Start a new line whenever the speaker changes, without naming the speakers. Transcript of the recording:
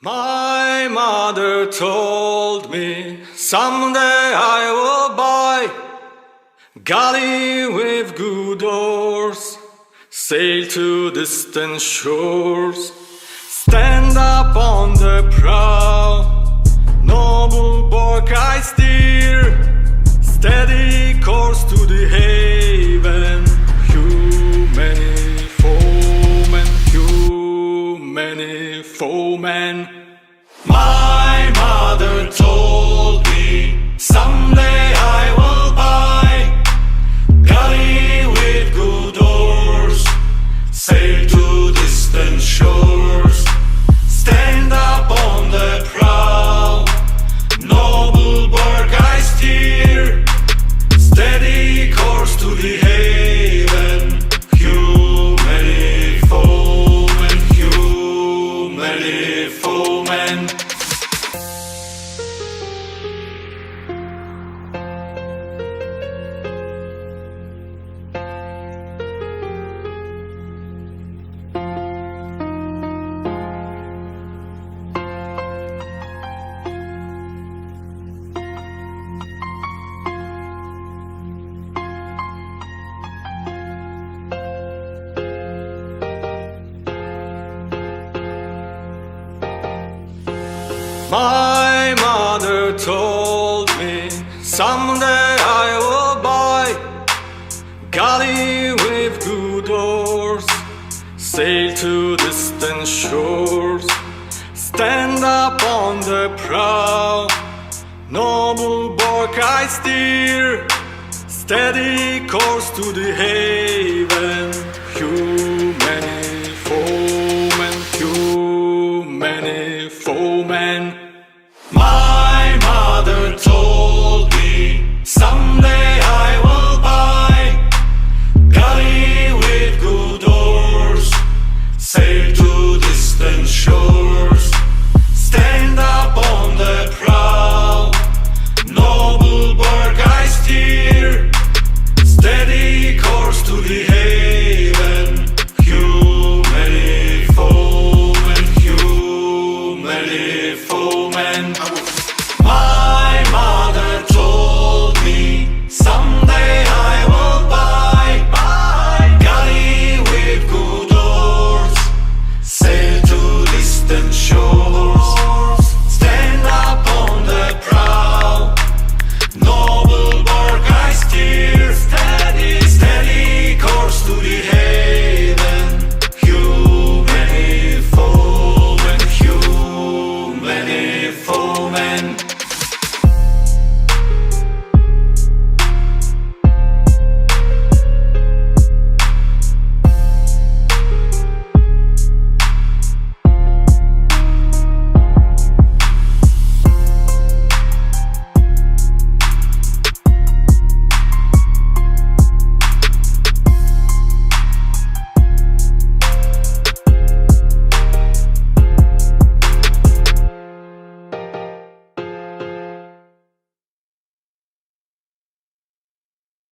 My mother told me someday I will buy galley with good oars, sail to distant shores, stand up on the prow, noble bark I steer, steady course to the haven, many foemen. My mother told me someday I will buy galley with good oars, sail to distant shores, stand up on the prow, noble bark I steer, steady course to the haven, many foemen. My mother told me someday I will buy galley with good oars, sail to distant shores, stand up on the prow, noble bark I steer, steady course to the haven, many foemen. My mother told me someday I will buy galley with good oars, sail to distant shores, stand up on the prow, noble bark I steer, steady course to the haven, many foemen. My mother told me someday I will buy galley with good oars, sail to distant shores, stand up on the prow, noble bark I steer, steady course to the haven, many foemen.